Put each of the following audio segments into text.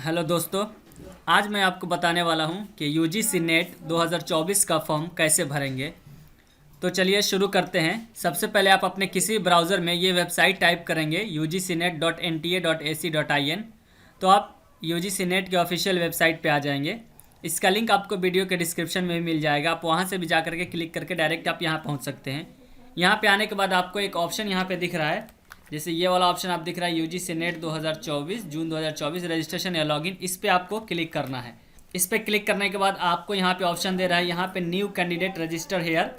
Hello दोस्तों। आज मैं आपको बताने वाला हूं कि यूजीसी नेट 2024 का फॉर्म कैसे भरेंगे। तो चलिए शुरू करते हैं। सबसे पहले आप अपने किसी ब्राउज़र में ये वेबसाइट टाइप करेंगे ugcnet.nta.ac.in। तो आप यूजीसी नेट के ऑफिशियल वेबसाइट पे आ जाएंगे। इसका लिंक आपको वीडियो के डिस्क्रिप्शन में मिल जाएगा। आप वहाँ से भी जा करके क्लिक करके डायरेक्ट आप यहाँ पहुँच सकते हैं। यहाँ पे आने के बाद आपको एक ऑप्शन यहाँ पे दिख रहा है, जैसे ये वाला ऑप्शन आप दिख रहा है यूजीसी नेट 2024 जून 2024 रजिस्ट्रेशन या लॉगिन। इस पर आपको क्लिक करना है। इस पर क्लिक करने के बाद आपको यहाँ पे ऑप्शन दे रहा है, यहाँ पे न्यू कैंडिडेट रजिस्टर हेयर,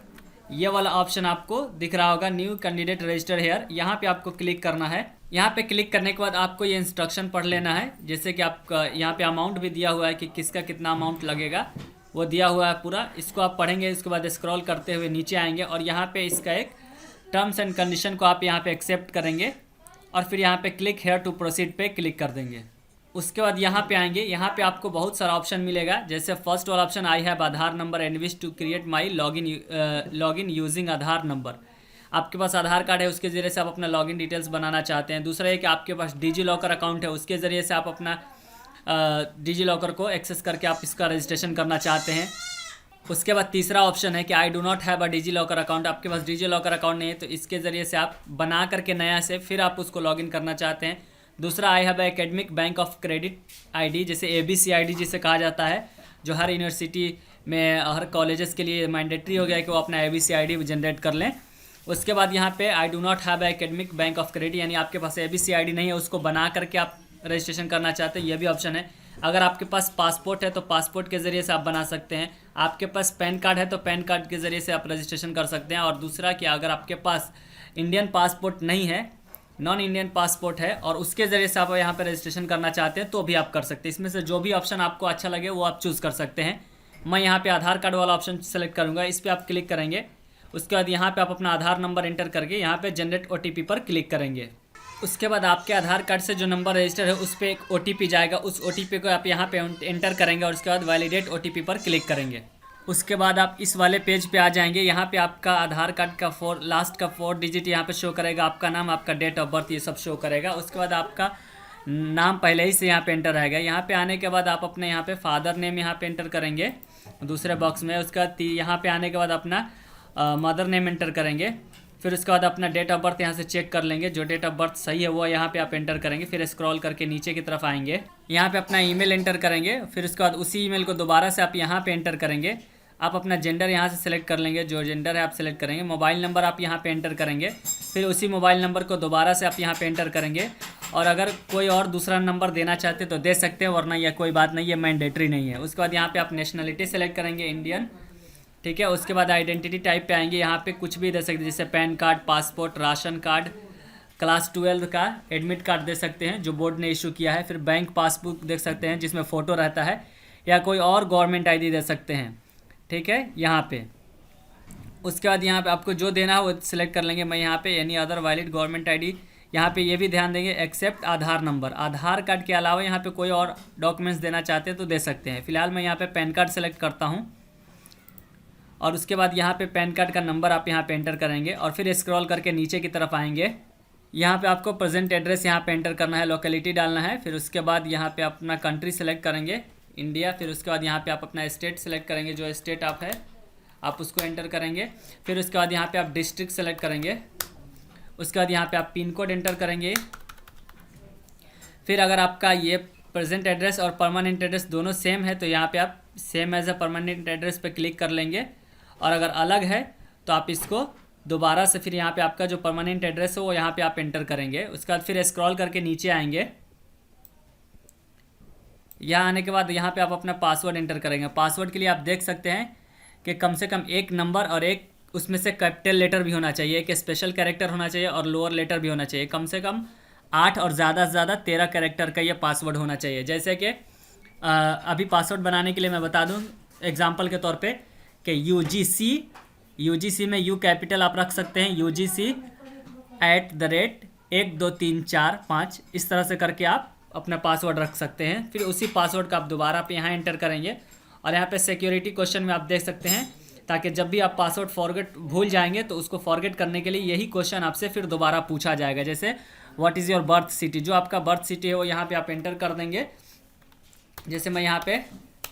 ये वाला ऑप्शन आपको दिख रहा होगा, न्यू कैंडिडेट रजिस्टर हेयर। यहाँ पे आपको क्लिक करना है। यहाँ पे क्लिक करने के बाद आपको ये इंस्ट्रक्शन पढ़ लेना है। जैसे कि आपका यहाँ पे अमाउंट भी दिया हुआ है कि किसका कितना अमाउंट लगेगा, वो दिया हुआ है पूरा। इसको आप पढ़ेंगे। इसके बाद स्क्रॉल करते हुए नीचे आएंगे और यहाँ पे इसका एक टर्म्स एंड कंडीशन को आप यहाँ पे एक्सेप्ट करेंगे और फिर यहाँ पे क्लिक हेयर टू प्रोसीड पे क्लिक कर देंगे। उसके बाद यहाँ पे आएंगे। यहाँ पे आपको बहुत सारा ऑप्शन मिलेगा। जैसे फर्स्ट वाला option I have Aadhaar number and wish to create my login using Aadhaar number. आपके पास आधार कार्ड है, उसके ज़रिए से आप अपना लॉगिन डिटेल्स बनाना चाहते हैं। दूसरा है कि आपके पास डिजी लॉकर अकाउंट है, उसके ज़रिए से आप अपना डिजी लॉकर को एक्सेस करके आप इसका रजिस्ट्रेशन करना चाहते हैं। उसके बाद तीसरा ऑप्शन है कि I do not have a DigiLocker account. आपके पास डिजी लॉकर अकाउंट नहीं है, तो इसके ज़रिए से आप बना करके नया से फिर आप उसको लॉगिन करना चाहते हैं। दूसरा I have academic bank of credit ID, जैसे एबीसी आईडी जिसे कहा जाता है, जो हर यूनिवर्सिटी में हर कॉलेजेस के लिए मैंडेटरी हो गया है कि वो अपना एबीसी आईडी जनरेट कर लें। उसके बाद यहाँ पे आई do not have academic bank of credit, यानी आपके पास एबीसी आईडी नहीं है, उसको बना करके आप रजिस्ट्रेशन करना चाहते हैं, यह भी ऑप्शन है। अगर आपके पास पासपोर्ट है तो पासपोर्ट के ज़रिए से आप बना सकते हैं। आपके पास पैन कार्ड है तो पैन कार्ड के ज़रिए से आप रजिस्ट्रेशन कर सकते हैं। और दूसरा कि अगर आपके पास इंडियन पासपोर्ट नहीं है, नॉन इंडियन पासपोर्ट है और उसके ज़रिए से आप यहाँ पर रजिस्ट्रेशन करना चाहते हैं तो भी आप कर सकते हैं। इसमें से जो भी ऑप्शन आपको अच्छा लगे वो आप चूज़ कर सकते हैं। मैं यहाँ पे आधार कार्ड वाला ऑप्शन सेलेक्ट करूँगा, इस पर आप क्लिक करेंगे। उसके बाद यहाँ पे आप अपना आधार नंबर एंटर करके यहाँ पे जनरेट ओटीपी पर क्लिक करेंगे। उसके बाद आपके आधार कार्ड से जो नंबर रजिस्टर है उस पर एक ओटीपी जाएगा, उस ओटीपी को आप यहाँ पे एंटर करेंगे और उसके बाद वैलिडेट ओटीपी पर क्लिक करेंगे। उसके बाद आप इस वाले पेज पे आ जाएंगे। यहाँ पे आपका आधार कार्ड का लास्ट का 4 डिजिट यहाँ पे शो करेगा, आपका नाम, आपका डेट ऑफ बर्थ, ये सब शो करेगा। उसके बाद आपका नाम पहले ही से यहाँ पे एंटर रहेगा। यहाँ पे आने के बाद आप अपने यहाँ पे फादर नेम यहाँ पे एंटर करेंगे दूसरे बॉक्स में। उसके बाद यहाँ पे आने के बाद अपना मदर नेम एंटर करेंगे। फिर उसके बाद अपना डेट ऑफ बर्थ यहाँ से चेक कर लेंगे, जो डेट ऑफ बर्थ सही है वो यहाँ पे आप एंटर करेंगे। फिर स्क्रॉल करके नीचे की तरफ आएंगे, यहाँ पे अपना ईमेल एंटर करेंगे। फिर उसके बाद उसी ईमेल को दोबारा से आप यहाँ पे एंटर करेंगे। आप अपना जेंडर यहाँ से सिलेक्ट कर लेंगे, जो जेंडर है आप सिलेक्ट करेंगे। मोबाइल नंबर आप यहाँ पे एंटर करेंगे। फिर उसी मोबाइल नंबर को दोबारा से आप यहाँ पे एंटर करेंगे। और अगर कोई और दूसरा नंबर देना चाहते तो दे सकते हैं, वरना यह कोई बात नहीं है, मैंडेटरी नहीं है। उसके बाद यहाँ पे आप नेशनलिटी सेलेक्ट करेंगे, इंडियन, ठीक है। उसके बाद आइडेंटिटी टाइप पे आएंगे। यहाँ पे कुछ भी दे सकते हैं, जैसे pan card, passport, ration card, class 12 का एडमिट कार्ड दे सकते हैं जो बोर्ड ने इशू किया है। फिर बैंक पासबुक देख सकते हैं जिसमें फ़ोटो रहता है, या कोई और गवर्नमेंट आईडी दे सकते हैं, ठीक है, यहाँ पे। उसके बाद यहाँ पे आपको जो देना है वो सिलेक्ट कर लेंगे। मैं यहाँ पे any other valid government ID, यहाँ पे ये भी ध्यान देंगे एक्सेप्ट आधार नंबर। आधार कार्ड के अलावा यहाँ पे कोई और डॉक्यूमेंट्स देना चाहते हैं तो दे सकते हैं। फिलहाल मैं यहाँ पे पैन कार्ड सेलेक्ट करता हूँ। और उसके बाद यहाँ पे पैन कार्ड का नंबर आप यहाँ पे एंटर करेंगे और फिर स्क्रॉल करके नीचे की तरफ आएंगे। यहाँ पे आपको प्रेजेंट एड्रेस यहाँ पे एंटर करना है, लोकेलिटी डालना है। फिर उसके बाद यहाँ पे अपना कंट्री सेलेक्ट करेंगे, इंडिया। फिर उसके बाद यहाँ पे आप अपना स्टेट सेलेक्ट करेंगे, जो स्टेट आप है आप उसको एंटर करेंगे। फिर उसके बाद यहाँ पे आप डिस्ट्रिक्ट सेलेक्ट करेंगे। उसके बाद यहाँ पे आप पिन कोड एंटर करेंगे। फिर अगर आपका ये प्रेजेंट एड्रेस और परमानेंट एड्रेस दोनों सेम है तो यहाँ पे आप same as a permanent address पे क्लिक कर लेंगे। और अगर अलग है तो आप इसको दोबारा से फिर यहाँ पे आपका जो परमानेंट एड्रेस है वो यहाँ पे आप एंटर करेंगे। उसके बाद फिर स्क्रॉल करके नीचे आएंगे। यहाँ आने के बाद यहाँ पे आप अपना पासवर्ड एंटर करेंगे। पासवर्ड के लिए आप देख सकते हैं कि कम से कम एक नंबर और एक उसमें से कैपिटल लेटर भी होना चाहिए, एक स्पेशल कैरेक्टर होना चाहिए और लोअर लेटर भी होना चाहिए। कम से कम 8 और ज़्यादा से ज़्यादा 13 कैरेक्टर का ये पासवर्ड होना चाहिए। जैसे कि अभी पासवर्ड बनाने के लिए मैं बता दूँ एग्जाम्पल के तौर पर कि यूजीसी में यू कैपिटल आप रख सकते हैं, UGC@12345, इस तरह से करके आप अपना पासवर्ड रख सकते हैं। फिर उसी पासवर्ड का आप दोबारा पे यहाँ एंटर करेंगे। और यहाँ पे सिक्योरिटी क्वेश्चन में आप देख सकते हैं, ताकि जब भी आप पासवर्ड फॉरगेट भूल जाएंगे तो उसको फॉरगेट करने के लिए यही क्वेश्चन आपसे फिर दोबारा पूछा जाएगा। जैसे what is your birth city, जो आपका बर्थ सिटी है वो यहाँ पे आप एंटर कर देंगे। जैसे मैं यहाँ पे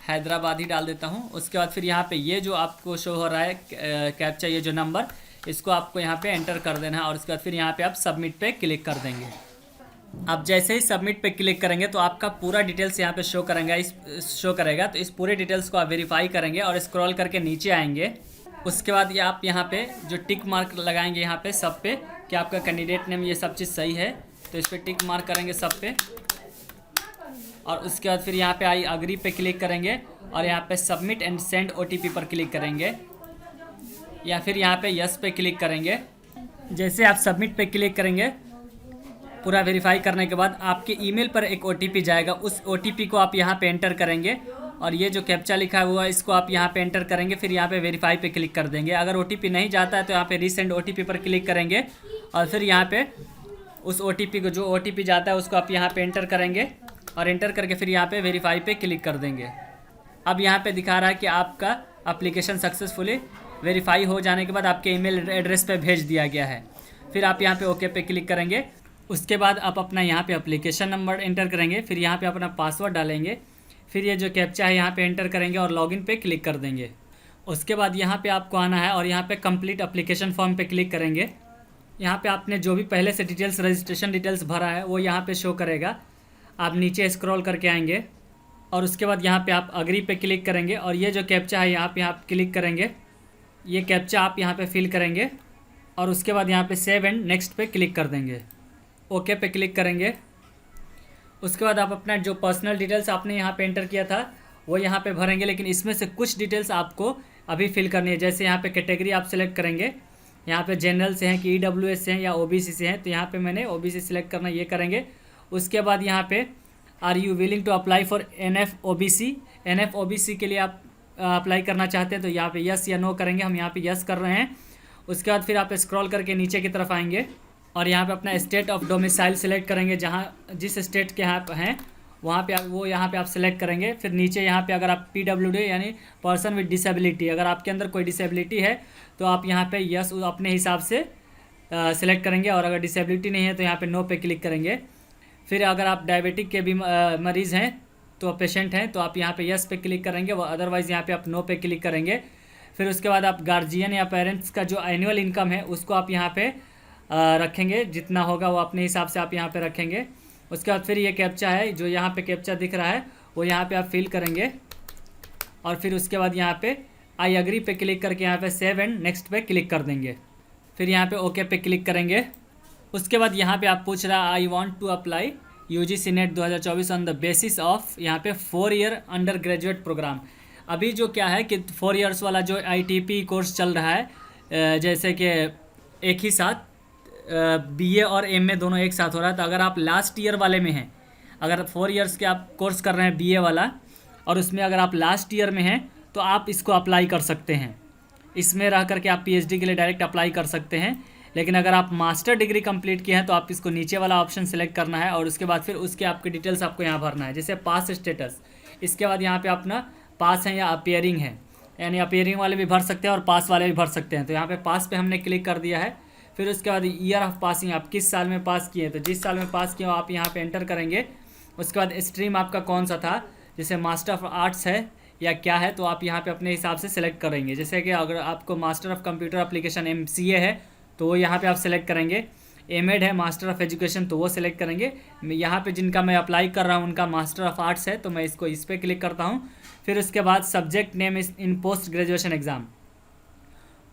हैदराबाद ही डाल देता हूँ। उसके बाद फिर यहाँ पे ये जो आपको शो हो रहा है कैप्चा, ये जो नंबर, इसको आपको यहाँ पे एंटर कर देना है और उसके बाद फिर यहाँ पे आप सबमिट पे क्लिक कर देंगे। अब जैसे ही सबमिट पे क्लिक करेंगे तो आपका पूरा डिटेल्स यहाँ पे शो करेगा। तो इस पूरे डिटेल्स को आप वेरीफाई करेंगे और स्क्रॉल करके नीचे आएंगे। उसके बाद ये आप यहाँ पे जो टिक मार्क लगाएंगे यहाँ पे सब पे कि आपका कैंडिडेट नेम ये सब चीज़ सही है, तो इस पर टिक मार्क करेंगे सब पे। और उसके बाद फिर यहाँ पे आई अग्री पे क्लिक करेंगे और यहाँ पे सबमिट एंड सेंड OTP पर क्लिक करेंगे या फिर यहाँ पे यस पे क्लिक करेंगे। जैसे आप सबमिट पे क्लिक करेंगे, पूरा वेरीफाई करने के बाद आपके ईमेल पर एक OTP जाएगा। उस OTP को आप यहाँ पे एंटर करेंगे और ये जो कैप्चा लिखा हुआ है इसको आप यहाँ पे एंटर करेंगे। फिर यहाँ पे वेरीफाई पे क्लिक कर देंगे। अगर OTP नहीं जाता है तो यहाँ पे रीसेंड OTP पर क्लिक करेंगे और फिर यहाँ पे उस OTP को, जो OTP जाता है उसको आप यहाँ पे एंटर करेंगे और एंटर करके फिर यहाँ पे वेरीफाई पे क्लिक कर देंगे। अब यहाँ पे दिखा रहा है कि आपका एप्लीकेशन सक्सेसफुली वेरीफाई हो जाने के बाद आपके ईमेल एड्रेस पे भेज दिया गया है। फिर आप यहाँ पे ओके पे क्लिक करेंगे। उसके बाद आप अपना यहाँ पे एप्लीकेशन नंबर एंटर करेंगे, फिर यहाँ पे अपना पासवर्ड डालेंगे, फिर ये जो कैप्चा है यहाँ पे एंटर करेंगे और लॉगिन पे क्लिक कर देंगे। उसके बाद यहाँ पे आपको आना है और यहाँ पे कंप्लीट एप्लीकेशन फॉर्म पे क्लिक करेंगे। यहाँ पे आपने जो भी पहले से डिटेल्स, रजिस्ट्रेशन डिटेल्स भरा है वो यहाँ पे शो करेगा। आप नीचे स्क्रॉल करके आएंगे और उसके बाद यहाँ पे आप अग्री पे क्लिक करेंगे और ये जो कैप्चा है यहाँ पे आप क्लिक करेंगे। ये कैप्चा आप यहाँ पे फिल करेंगे और उसके बाद यहाँ पे सेव एंड नेक्स्ट पे क्लिक कर देंगे। ओके पे क्लिक करेंगे। उसके बाद आप अपना जो पर्सनल डिटेल्स आपने यहाँ पे एंटर किया था वो यहाँ पे भरेंगे, लेकिन इसमें से कुछ डिटेल्स आपको अभी फिल करनी है। जैसे यहाँ पे कैटेगरी आप सेलेक्ट करेंगे, यहाँ पे जनरल से हैं कि EWS से हैं या OBC से हैं, तो यहाँ पे मैंने OBC सेलेक्ट करना, ये करेंगे। उसके बाद यहाँ पे are you willing to apply for NF-OBC के लिए आप अप्लाई करना चाहते हैं तो यहाँ पे यस या नो करेंगे। हम यहाँ पे यस कर रहे हैं। उसके बाद फिर आप स्क्रॉल करके नीचे की तरफ आएंगे और यहाँ पे अपना स्टेट ऑफ डोमिसाइल सेलेक्ट करेंगे। जहाँ जिस स्टेट के यहाँ हैं वहाँ पे यहाँ पे आप सेलेक्ट करेंगे। फिर नीचे यहाँ पे अगर आप PWD यानी पर्सन विद डिसेबिलिटी, अगर आपके अंदर कोई डिसेबिलिटी है तो आप यहाँ पे यस अपने हिसाब से सेलेक्ट करेंगे और अगर डिसेबिलिटी नहीं है तो यहाँ पे नो पे क्लिक करेंगे। फिर अगर आप डायबिटिक के भी मरीज़ हैं तो पेशेंट हैं तो आप यहाँ पे यस पे क्लिक करेंगे, अदरवाइज़ यहाँ पे आप नो पे क्लिक करेंगे। फिर उसके बाद आप गार्जियन या पेरेंट्स का जो एनुअल इनकम है उसको आप यहाँ पे रखेंगे, जितना होगा वो अपने हिसाब से आप यहाँ पे रखेंगे। उसके बाद फिर ये कैप्चा है, जो यहाँ पे कैप्चा दिख रहा है वो यहाँ पे आप फिल करेंगे और फिर उसके बाद यहाँ पे आई अग्री पे क्लिक करके यहाँ पे सेव एंड नेक्स्ट पे क्लिक कर देंगे। फिर यहाँ पे ओके पे क्लिक करेंगे। उसके बाद यहाँ पे आप पूछ रहा है I want to apply UGC NET 2024 on the basis of यहाँ पे 4 ईयर अंडर ग्रेजुएट प्रोग्राम। अभी जो क्या है कि 4 इयर्स वाला जो ITP कोर्स चल रहा है, जैसे कि एक ही साथ BA और MA दोनों एक साथ हो रहा है। तो अगर आप लास्ट ईयर वाले में हैं, अगर 4 इयर्स के आप कोर्स कर रहे हैं BA वाला और उसमें अगर आप लास्ट ईयर में हैं तो आप इसको अप्लाई कर सकते हैं। इसमें रह करके आप PhD के लिए डायरेक्ट अप्लाई कर सकते हैं। लेकिन अगर आप मास्टर डिग्री कंप्लीट किए हैं तो आप इसको नीचे वाला ऑप्शन सेलेक्ट करना है और उसके बाद फिर उसके आपके डिटेल्स आपको यहाँ भरना है, जैसे पास स्टेटस। इसके बाद यहाँ पे अपना पास है या अपीयरिंग है, यानी अपीयरिंग वाले भी भर सकते हैं और पास वाले भी भर सकते हैं। तो यहाँ पे पास पे हमने क्लिक कर दिया है। फिर उसके बाद ईयर ऑफ पासिंग, आप किस साल में पास किए, तो जिस साल में पास किए आप यहाँ पे एंटर करेंगे। उसके बाद स्ट्रीम आपका कौन सा था, जैसे मास्टर ऑफ आर्ट्स है या क्या है, तो आप यहाँ पे अपने हिसाब से सेलेक्ट करेंगे। जैसे कि अगर आपको master of computer application MCA है तो वो यहाँ पे आप सेलेक्ट करेंगे। एमएड है मास्टर ऑफ एजुकेशन तो वो सेलेक्ट करेंगे। यहाँ पे जिनका मैं अप्लाई कर रहा हूँ उनका मास्टर ऑफ आर्ट्स है तो मैं इसको इस पर क्लिक करता हूँ। फिर उसके बाद subject name is in post graduation exam,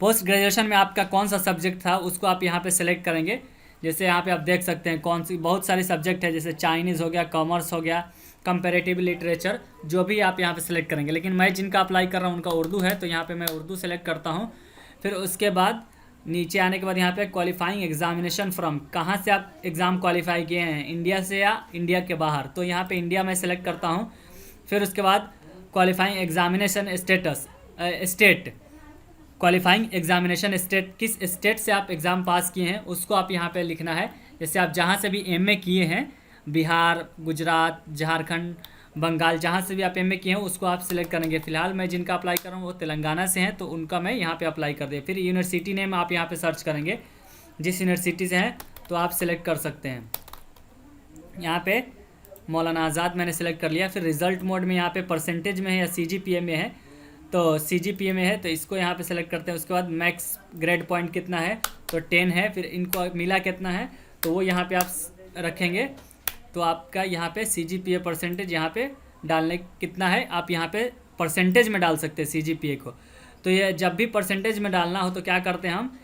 post graduation में आपका कौन सा सब्जेक्ट था उसको आप यहाँ पे सेलेक्ट करेंगे। जैसे यहाँ पे आप देख सकते हैं कौन सी बहुत सारे सब्जेक्ट है, जैसे चाइनीज़ हो गया, कॉमर्स हो गया, कंपेरेटिव लिटरेचर, जो भी आप यहाँ पे सेलेक्ट करेंगे। लेकिन मैं जिनका अप्लाई कर रहा हूँ उनका उर्दू है तो यहाँ पे मैं उर्दू सेलेक्ट करता हूँ। फिर उसके बाद नीचे आने के बाद यहाँ पे क्वालिफाइंग एग्जामिनेशन फ्रॉम, कहाँ से आप एग्ज़ाम क्वालिफाई किए हैं, इंडिया से या इंडिया के बाहर, तो यहाँ पे इंडिया में सेलेक्ट करता हूँ। फिर उसके बाद qualifying examination status, state, qualifying examination state, किस स्टेट से आप एग्ज़ाम पास किए हैं उसको आप यहाँ पे लिखना है। जैसे आप जहाँ से भी MA किए हैं, बिहार, गुजरात, झारखंड, बंगाल, जहाँ से भी आप MA किए हैं उसको आप सिलेक्ट करेंगे। फिलहाल मैं जिनका अप्लाई कर रहा हूँ वो तेलंगाना से हैं तो उनका मैं यहाँ पे अप्लाई कर दिया। फिर यूनिवर्सिटी नेम आप यहाँ पे सर्च करेंगे, जिस यूनिवर्सिटी से हैं तो आप सिलेक्ट कर सकते हैं। यहाँ पे मौलाना आज़ाद मैंने सेलेक्ट कर लिया। फिर रिज़ल्ट मोड में यहाँ पे परसेंटेज में है या CGPA में है, तो CGPA में है तो इसको यहाँ पे सेलेक्ट करते हैं। उसके बाद मैक्स ग्रेड पॉइंट कितना है, तो 10 है। फिर इनको मिला कितना है, तो वो यहाँ पे आप रखेंगे। तो आपका यहाँ पे CGPA परसेंटेज यहाँ पे डालने कितना है, आप यहाँ पे परसेंटेज में डाल सकते हैं CGPA को। तो ये जब भी परसेंटेज में डालना हो तो क्या करते हैं हम,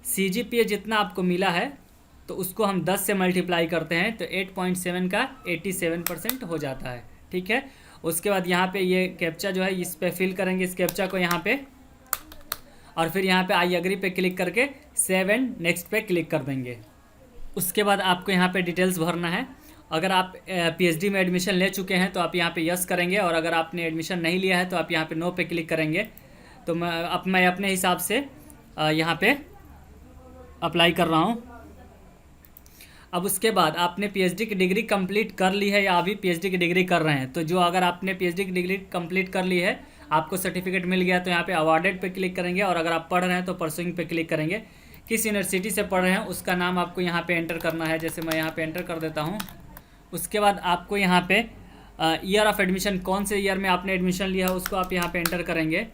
CGPA जितना आपको मिला है तो उसको हम 10 से मल्टीप्लाई करते हैं, तो 8.7 का 87% हो जाता है। ठीक है। उसके बाद यहाँ पे ये कैप्चा जो है इस पे फिल करेंगे, इस कैप्चा को यहाँ पे, और फिर यहाँ पे आई एग्री पे क्लिक करके सेव एंड नेक्स्ट पे क्लिक कर देंगे। उसके बाद आपको यहाँ पे डिटेल्स भरना है। अगर आप PhD में एडमिशन ले चुके हैं तो आप यहाँ पे यस करेंगे, और अगर आपने एडमिशन नहीं लिया है तो आप यहाँ पे नो पे क्लिक करेंगे। तो मैं अपने हिसाब से यहाँ पे अप्लाई कर रहा हूँ। अब उसके बाद आपने PhD की डिग्री कंप्लीट कर ली है या अभी PhD की डिग्री कर रहे हैं, तो जो अगर आपने PhD की डिग्री कंप्लीट कर ली है, आपको सर्टिफिकेट मिल गया, तो यहाँ पे अवार्डेड पे क्लिक करेंगे। और अगर आप पढ़ रहे हैं तो परसुइंग पे क्लिक करेंगे। किस यूनिवर्सिटी से पढ़ रहे हैं उसका नाम आपको यहाँ पे एंटर करना है, जैसे मैं यहाँ पे एंटर कर देता हूँ। उसके बाद आपको यहाँ पे ईयर ऑफ एडमिशन, कौन से ईयर में आपने एडमिशन लिया है उसको आप यहाँ पे एंटर करेंगे।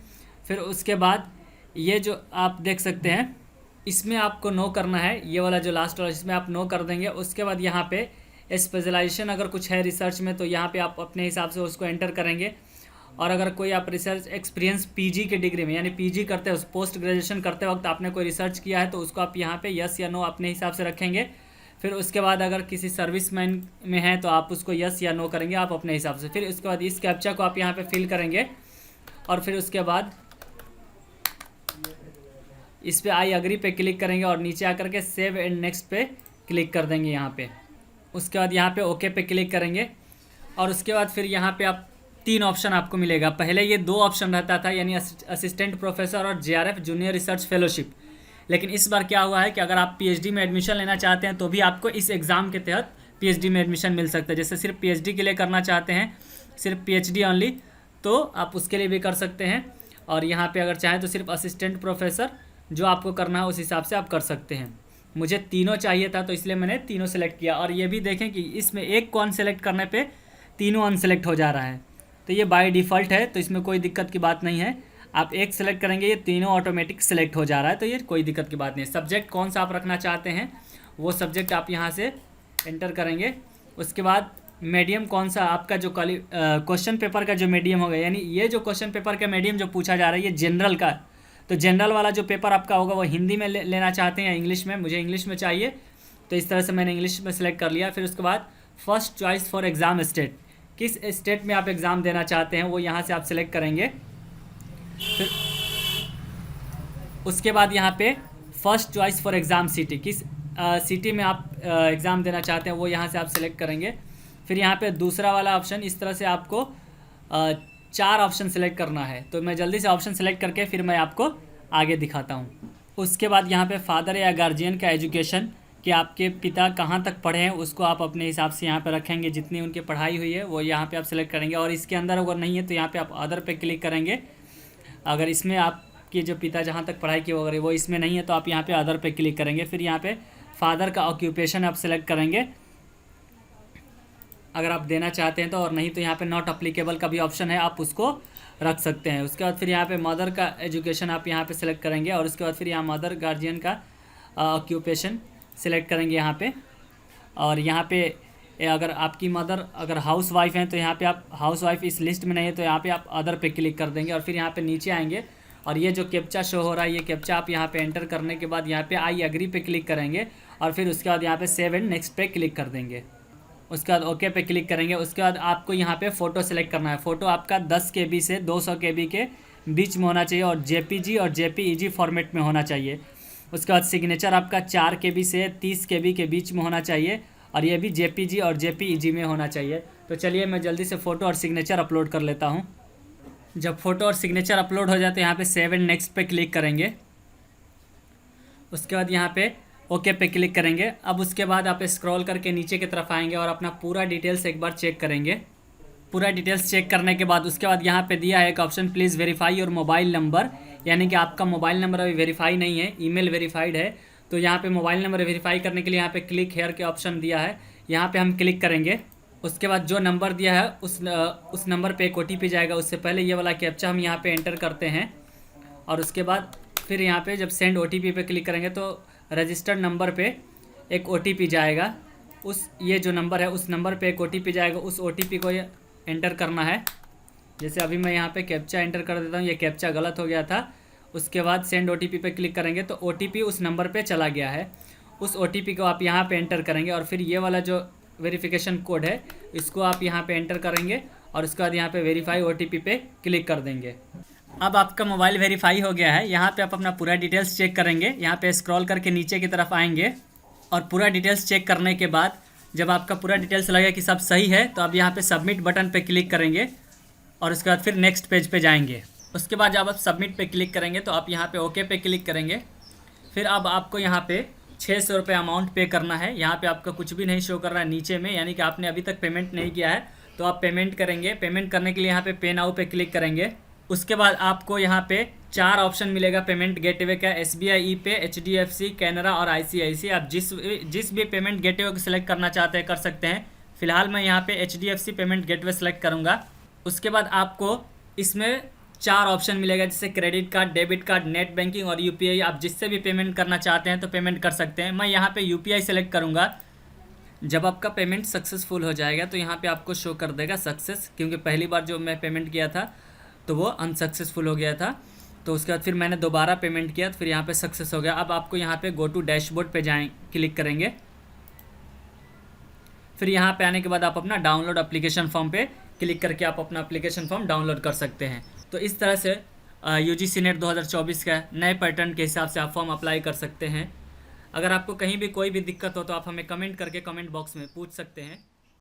फिर उसके बाद ये जो आप देख सकते हैं इसमें आपको नो करना है, ये वाला जो लास्ट वाला इसमें आप नो कर देंगे। उसके बाद यहाँ पे स्पेशलाइजेशन अगर कुछ है रिसर्च में तो यहाँ पे आप अपने हिसाब से उसको एंटर करेंगे। और अगर कोई आप रिसर्च एक्सपीरियंस PG की डिग्री में यानी PG करते हैं, पोस्ट ग्रेजुएशन करते वक्त आपने कोई रिसर्च किया है तो उसको आप यहाँ पे यस या नो अपने हिसाब से रखेंगे। फिर उसके बाद अगर किसी सर्विसमैन में है तो आप उसको यस या नो करेंगे आप अपने हिसाब से। फिर उसके बाद इस कैप्चा को आप यहाँ पे फिल करेंगे, और फिर उसके बाद इस पे आई एग्री पे क्लिक करेंगे और नीचे आकर के सेव एंड नेक्स्ट पे क्लिक कर देंगे यहाँ पे। उसके बाद यहाँ पे ओके पे क्लिक करेंगे, और उसके बाद फिर यहाँ पे आप 3 ऑप्शन आपको मिलेगा। पहले ये 2 ऑप्शन रहता था, यानी असिस्टेंट प्रोफेसर और JRF जूनियर रिसर्च फेलोशिप। लेकिन इस बार क्या हुआ है कि अगर आप PhD में एडमिशन लेना चाहते हैं तो भी आपको इस एग्ज़ाम के तहत PhD में एडमिशन मिल सकता है। जैसे सिर्फ PhD के लिए करना चाहते हैं, सिर्फ PhD ओनली, तो आप उसके लिए भी कर सकते हैं। और यहाँ पे अगर चाहें तो सिर्फ असिस्टेंट प्रोफेसर, जो आपको करना है उस हिसाब से आप कर सकते हैं। मुझे तीनों चाहिए था तो इसलिए मैंने तीनों सेलेक्ट किया। और ये भी देखें कि इसमें एक को अनसेलेक्ट करने पे तीनों अनसेलेक्ट हो जा रहा है, तो ये बाय डिफ़ॉल्ट है, तो इसमें कोई दिक्कत की बात नहीं है। आप एक सेलेक्ट करेंगे ये तीनों ऑटोमेटिक सेलेक्ट हो जा रहा है, तो ये कोई दिक्कत की बात नहीं है। सब्जेक्ट कौन सा आप रखना चाहते हैं वो सब्जेक्ट आप यहाँ से एंटर करेंगे। उसके बाद मीडियम कौन सा आपका जो क्वेश्चन पेपर का जो मीडियम होगा, यानी ये जो क्वेश्चन पेपर का मीडियम जो पूछा जा रहा है ये जनरल का, तो जनरल वाला जो पेपर आपका होगा वो हिंदी में लेना चाहते हैं या इंग्लिश में। मुझे इंग्लिश में चाहिए, तो इस तरह से मैंने इंग्लिश में सेलेक्ट कर लिया। फिर उसके बाद first choice for exam state, किस स्टेट में आप एग्ज़ाम देना चाहते हैं वो यहाँ से आप सेलेक्ट करेंगे। फिर उसके बाद यहाँ पे first choice for exam city, किस सिटी में आप एग्ज़ाम देना चाहते हैं वो यहाँ से आप सेलेक्ट करेंगे। फिर यहाँ पे दूसरा वाला ऑप्शन, इस तरह से आपको 4 ऑप्शन सेलेक्ट करना है। तो मैं जल्दी से ऑप्शन सेलेक्ट करके फिर मैं आपको आगे दिखाता हूँ। उसके बाद यहाँ पे फादर या गार्जियन का एजुकेशन, कि आपके पिता कहाँ तक पढ़े हैं उसको आप अपने हिसाब से यहाँ पे रखेंगे, जितनी उनकी पढ़ाई हुई है वो यहाँ पे आप सेलेक्ट करेंगे। और इसके अंदर अगर नहीं है तो यहाँ पे आप अदर पे क्लिक करेंगे। अगर इसमें आपके जो पिता जहाँ तक पढ़ाई की वगैरह वो इसमें नहीं है तो आप यहाँ पे अदर पे क्लिक करेंगे। फिर यहाँ पे फादर का ऑक्यूपेशन आप सेलेक्ट करेंगे अगर आप देना चाहते हैं तो, और नहीं तो यहाँ पे नॉट अप्लीकेबल का भी ऑप्शन है, आप उसको रख सकते हैं। उसके बाद फिर यहाँ पे मदर का एजुकेशन आप यहाँ पे सेलेक्ट करेंगे, और उसके बाद फिर यहाँ मदर गार्जियन का ऑक्यूपेशन सेलेक्ट करेंगे यहाँ पे। और यहाँ पे अगर आपकी मदर अगर हाउस वाइफ हैं तो यहाँ पे आप हाउस वाइफ इस लिस्ट में नहीं है तो यहाँ पे आप अदर पे क्लिक कर देंगे। और फिर यहाँ पे नीचे आएंगे और ये जो कैप्चा शो हो रहा है ये कैप्चा आप यहाँ पे एंटर करने के बाद यहाँ पे आई एग्री पे क्लिक करेंगे, और फिर उसके बाद यहाँ पे सेव एंड नेक्स्ट पे क्लिक कर देंगे। उसके बाद ओके पे क्लिक करेंगे। उसके बाद आपको यहाँ पे फ़ोटो सेलेक्ट करना है। फ़ोटो आपका 10 KB से 200 KB के बीच में होना चाहिए, और JPG और JPEG फॉर्मेट में होना चाहिए। उसके बाद सिग्नेचर आपका 4 KB से 30 KB के बीच में होना चाहिए, और ये भी JPG और JPEG में होना चाहिए। तो चलिए मैं जल्दी से फ़ोटो और सिग्नेचर अपलोड कर लेता हूँ। जब फ़ोटो और सिग्नेचर अपलोड हो जाए तो यहाँ पे सेव एंड नेक्स्ट पे क्लिक करेंगे। उसके बाद यहाँ पे ओके पे क्लिक करेंगे। अब उसके बाद आप स्क्रॉल करके नीचे की तरफ आएंगे और अपना पूरा डिटेल्स एक बार चेक करेंगे। पूरा डिटेल्स चेक करने के बाद उसके बाद यहाँ पे दिया है एक option, please verify your mobile number, यानी कि आपका मोबाइल नंबर अभी वेरीफाई नहीं है, ईमेल वेरीफाइड है। तो यहाँ पे मोबाइल नंबर वेरीफाई करने के लिए यहाँ पे क्लिक हेयर के ऑप्शन दिया है, यहाँ पे हम क्लिक करेंगे। उसके बाद जो नंबर दिया है उस नंबर पे एक OTP जाएगा। उससे पहले ये वाला कैप्चा हम यहाँ पे एंटर करते हैं और उसके बाद फिर यहाँ पे जब सेंड OTP पे क्लिक करेंगे तो रजिस्टर्ड नंबर पे एक OTP जाएगा। ये जो नंबर है उस नंबर पे एक OTP जाएगा। उस OTP को ये एंटर करना है। जैसे अभी मैं यहाँ पे कैप्चा एंटर कर देता हूँ, ये कैप्चा गलत हो गया था। उसके बाद सेंड OTP पे क्लिक करेंगे तो OTP उस नंबर पे चला गया है। उस OTP को आप यहाँ पे एंटर करेंगे और फिर ये वाला जो वेरिफिकेशन कोड है इसको आप यहाँ पे एंटर करेंगे और उसके बाद यहाँ पे वेरीफाई OTP पे क्लिक कर देंगे। अब आपका मोबाइल वेरीफाई हो गया है। यहाँ पे आप अपना पूरा डिटेल्स चेक करेंगे। यहाँ पे स्क्रॉल करके नीचे की तरफ आएंगे और पूरा डिटेल्स चेक करने के बाद जब आपका पूरा डिटेल्स लगे कि सब सही है तो आप यहाँ पे सबमिट बटन पे क्लिक करेंगे और उसके बाद फिर नेक्स्ट पेज पे जाएंगे। उसके बाद जब आप सबमिट पे क्लिक करेंगे तो आप यहाँ पे ओके पे क्लिक करेंगे। फिर अब आपको यहाँ पे 600 रुपये अमाउंट पे करना है। यहाँ पे आपका कुछ भी नहीं शो कर रहा है नीचे में, यानी कि आपने अभी तक पेमेंट नहीं किया है। तो आप पेमेंट करेंगे। पेमेंट करने के लिए यहाँ पे पे नाउ पे क्लिक करेंगे। उसके बाद आपको यहाँ पे 4 ऑप्शन मिलेगा पेमेंट गेटवे का, SBI ई-पे, HDFC, कैनरा और ICICI। आप जिस भी पेमेंट गेटवे को सिलेक्ट करना चाहते हैं कर सकते हैं। फिलहाल मैं यहाँ पे HDFC पेमेंट गेटवे सेलेक्ट करूँगा। उसके बाद आपको इसमें 4 ऑप्शन मिलेगा, जैसे credit card, debit card, net banking और UPI। आप जिससे भी पेमेंट करना चाहते हैं तो पेमेंट कर सकते हैं। मैं यहाँ पे UPI सेलेक्ट करूँगा। जब आपका पेमेंट सक्सेसफुल हो जाएगा तो यहाँ पे आपको शो कर देगा सक्सेस, क्योंकि पहली बार जो मैं पेमेंट किया था तो वो अनसक्सेसफुल हो गया था। तो उसके बाद फिर मैंने दोबारा पेमेंट किया तो फिर यहाँ पे सक्सेस हो गया। अब आपको यहाँ पे गो टू डैशबोर्ड पे क्लिक करेंगे। फिर यहाँ पे आने के बाद आप अपना डाउनलोड एप्लीकेशन फॉर्म पे क्लिक करके आप अपना एप्लीकेशन फॉर्म डाउनलोड कर सकते हैं। तो इस तरह से UGC नेट 2024 का नए पैटर्न के हिसाब से आप फॉर्म अप्लाई कर सकते हैं। अगर आपको कहीं भी कोई भी दिक्कत हो तो आप हमें कमेंट करके कमेंट बॉक्स में पूछ सकते हैं।